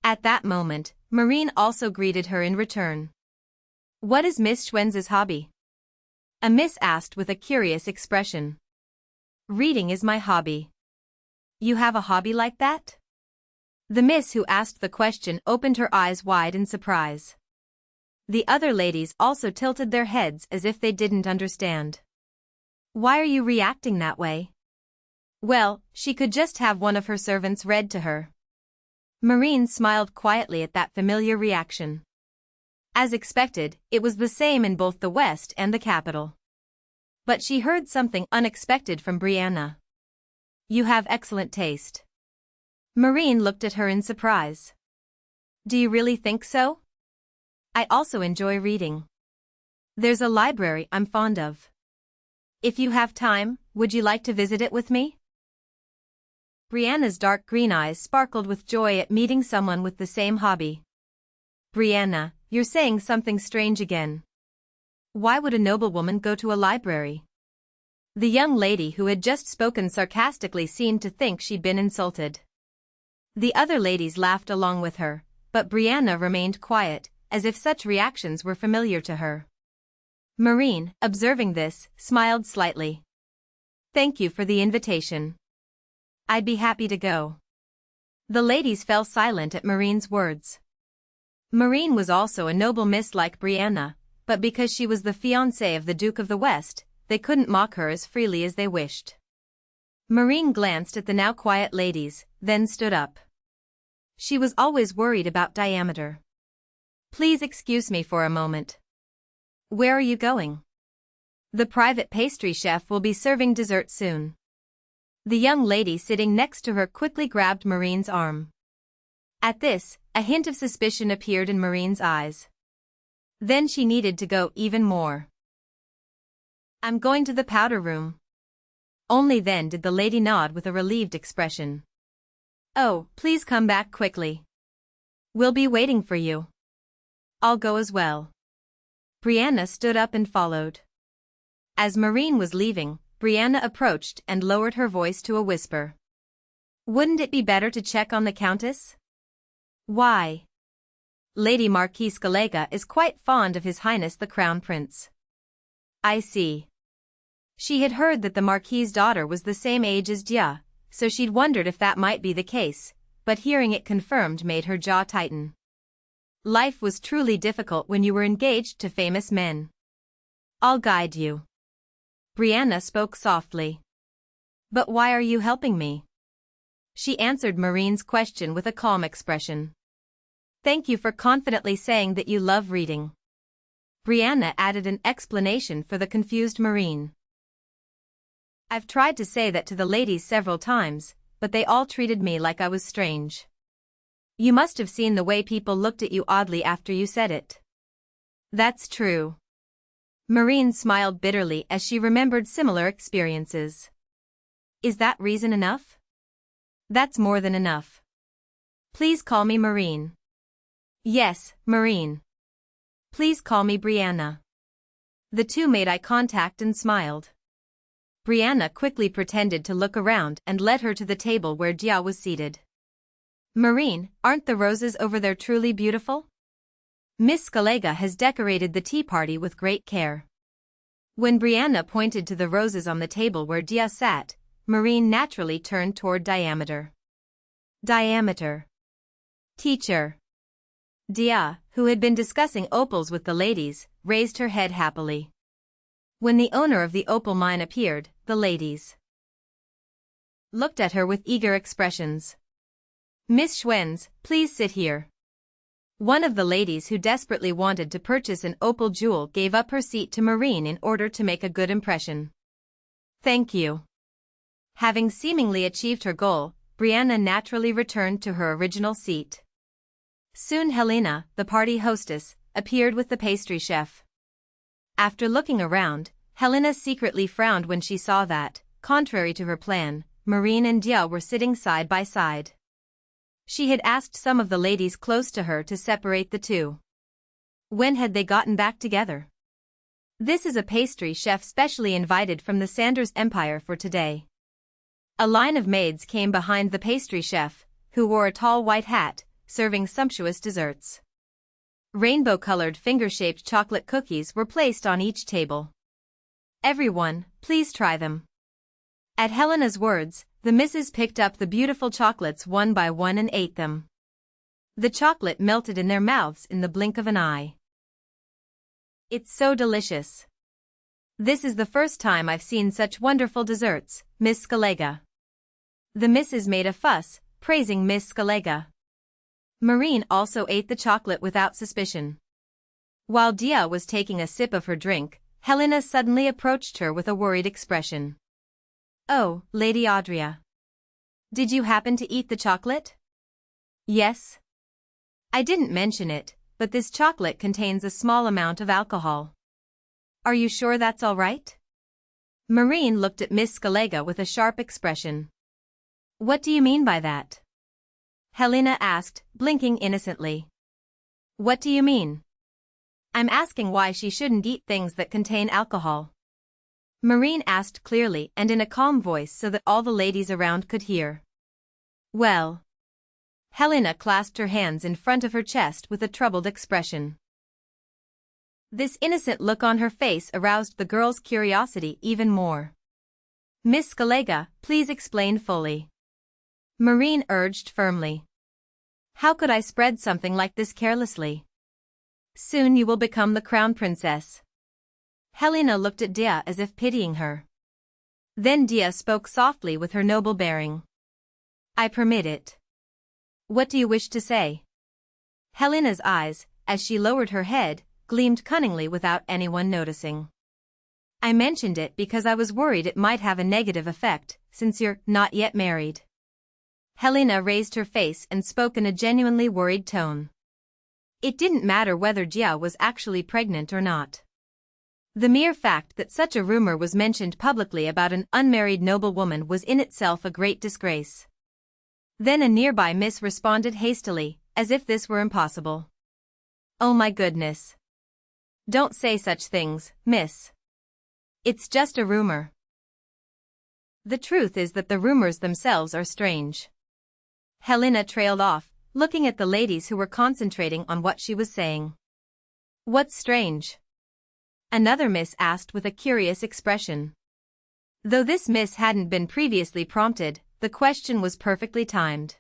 At that moment, Marin also greeted her in return. "What is Miss Schwens' hobby?" a miss asked with a curious expression. "Reading is my hobby." "You have a hobby like that?" The miss who asked the question opened her eyes wide in surprise. The other ladies also tilted their heads as if they didn't understand. "Why are you reacting that way?" "Well, she could just have one of her servants read to her." Marin smiled quietly at that familiar reaction. As expected, it was the same in both the West and the capital. But she heard something unexpected from Brianna. "You have excellent taste." Marin looked at her in surprise. "Do you really think so?" "I also enjoy reading. There's a library I'm fond of. If you have time, would you like to visit it with me?" Brianna's dark green eyes sparkled with joy at meeting someone with the same hobby. "Brianna, you're saying something strange again. Why would a noblewoman go to a library?" The young lady who had just spoken sarcastically seemed to think she'd been insulted. The other ladies laughed along with her, but Brianna remained quiet, as if such reactions were familiar to her. Marin, observing this, smiled slightly. "Thank you for the invitation. I'd be happy to go." The ladies fell silent at Marin's words. Marin was also a noble miss like Brianna, but because she was the fiancée of the Duke of the West, they couldn't mock her as freely as they wished. Marin glanced at the now quiet ladies, then stood up. She was always worried about diameter. "Please excuse me for a moment." "Where are you going?" "The private pastry chef will be serving dessert soon." The young lady sitting next to her quickly grabbed Marin's arm. At this, a hint of suspicion appeared in Marin's eyes. Then she needed to go even more. "I'm going to the powder room." Only then did the lady nod with a relieved expression. "Oh, please come back quickly. We'll be waiting for you." "I'll go as well." Brianna stood up and followed. As Marin was leaving, Brianna approached and lowered her voice to a whisper. "Wouldn't it be better to check on the Countess?" "Why?" "Lady Marquise Galega is quite fond of His Highness the Crown Prince." "I see." She had heard that the Marquis's daughter was the same age as Dia, so she'd wondered if that might be the case, but hearing it confirmed made her jaw tighten. Life was truly difficult when you were engaged to famous men. "I'll guide you." Brianna spoke softly. "But why are you helping me?" She answered Marin's question with a calm expression. "Thank you for confidently saying that you love reading." Brianna added an explanation for the confused Marin. "I've tried to say that to the ladies several times, but they all treated me like I was strange. You must have seen the way people looked at you oddly after you said it." "That's true." Marin smiled bitterly as she remembered similar experiences. "Is that reason enough?" "That's more than enough. Please call me Marin." "Yes, Marin." "Please call me Brianna." The two made eye contact and smiled. Brianna quickly pretended to look around and led her to the table where Dia was seated. "Marin, aren't the roses over there truly beautiful?" Miss Galega has decorated the tea party with great care. When Brianna pointed to the roses on the table where Dia sat, Marin naturally turned toward Diameter. "Diameter. Teacher." Dia, who had been discussing opals with the ladies, raised her head happily. When the owner of the opal mine appeared, the ladies looked at her with eager expressions. "Miss Schwens, please sit here." One of the ladies who desperately wanted to purchase an opal jewel gave up her seat to Marin in order to make a good impression. "Thank you." Having seemingly achieved her goal, Brianna naturally returned to her original seat. Soon Helena, the party hostess, appeared with the pastry chef. After looking around, Helena secretly frowned when she saw that, contrary to her plan, Marin and Dia were sitting side by side. She had asked some of the ladies close to her to separate the two. When had they gotten back together? "This is a pastry chef specially invited from the Sanders Empire for today." A line of maids came behind the pastry chef, who wore a tall white hat, serving sumptuous desserts. Rainbow-colored finger-shaped chocolate cookies were placed on each table. "Everyone, please try them." At Helena's words, the misses picked up the beautiful chocolates one by one and ate them. The chocolate melted in their mouths in the blink of an eye. "It's so delicious. This is the first time I've seen such wonderful desserts, Miss Scalega." The misses made a fuss, praising Miss Scalega. Marin also ate the chocolate without suspicion. While Dia was taking a sip of her drink, Helena suddenly approached her with a worried expression. "Oh, Lady Audria. Did you happen to eat the chocolate?" "Yes. I didn't mention it, but this chocolate contains a small amount of alcohol. Are you sure that's all right?" Marin looked at Miss Scalega with a sharp expression. "What do you mean by that?" Helena asked, blinking innocently. "What do you mean?" "I'm asking why she shouldn't eat things that contain alcohol." Marin asked clearly and in a calm voice so that all the ladies around could hear. "Well." Helena clasped her hands in front of her chest with a troubled expression. This innocent look on her face aroused the girls' curiosity even more. "Miss Scalega, please explain fully," Marin urged firmly. "How could I spread something like this carelessly? Soon you will become the crown princess." Helena looked at Dia as if pitying her. Then Dia spoke softly with her noble bearing. "I permit it. What do you wish to say?" Helena's eyes, as she lowered her head, gleamed cunningly without anyone noticing. "I mentioned it because I was worried it might have a negative effect, since you're not yet married." Helena raised her face and spoke in a genuinely worried tone. It didn't matter whether Dia was actually pregnant or not. The mere fact that such a rumor was mentioned publicly about an unmarried noblewoman was in itself a great disgrace. Then a nearby miss responded hastily, as if this were impossible. "Oh my goodness. Don't say such things, miss. It's just a rumor." The truth is that the rumors themselves are strange. Helena trailed off, looking at the ladies who were concentrating on what she was saying. "What's strange?" another miss asked with a curious expression. Though this miss hadn't been previously prompted, the question was perfectly timed.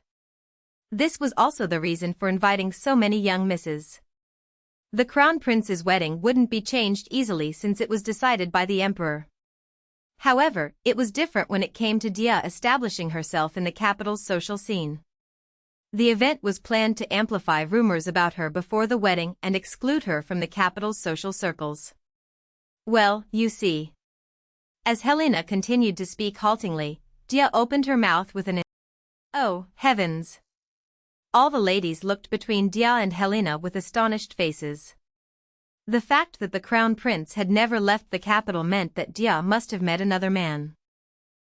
This was also the reason for inviting so many young misses. The crown prince's wedding wouldn't be changed easily since it was decided by the emperor. However, it was different when it came to Dia establishing herself in the capital's social scene. The event was planned to amplify rumors about her before the wedding and exclude her from the capital's social circles. "Well, you see." As Helena continued to speak haltingly, Dia opened her mouth with an "Oh, heavens!" All the ladies looked between Dia and Helena with astonished faces. The fact that the crown prince had never left the capital meant that Dia must have met another man.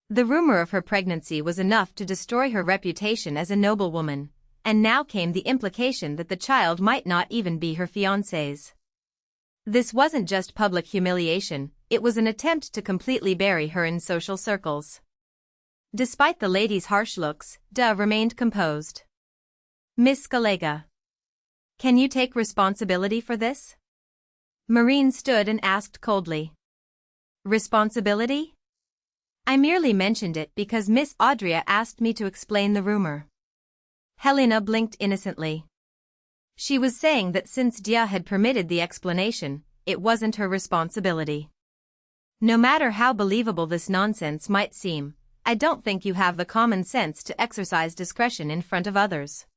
The rumor of her pregnancy was enough to destroy her reputation as a noblewoman, and now came the implication that the child might not even be her fiancé's. This wasn't just public humiliation, it was an attempt to completely bury her in social circles. Despite the ladies' harsh looks, Dia remained composed. "Miss Scalega, can you take responsibility for this?" Marin stood and asked coldly. "Responsibility? I merely mentioned it because Miss Audria asked me to explain the rumor." Helena blinked innocently. She was saying that since Dia had permitted the explanation, it wasn't her responsibility. No matter how believable this nonsense might seem, I don't think you have the common sense to exercise discretion in front of others.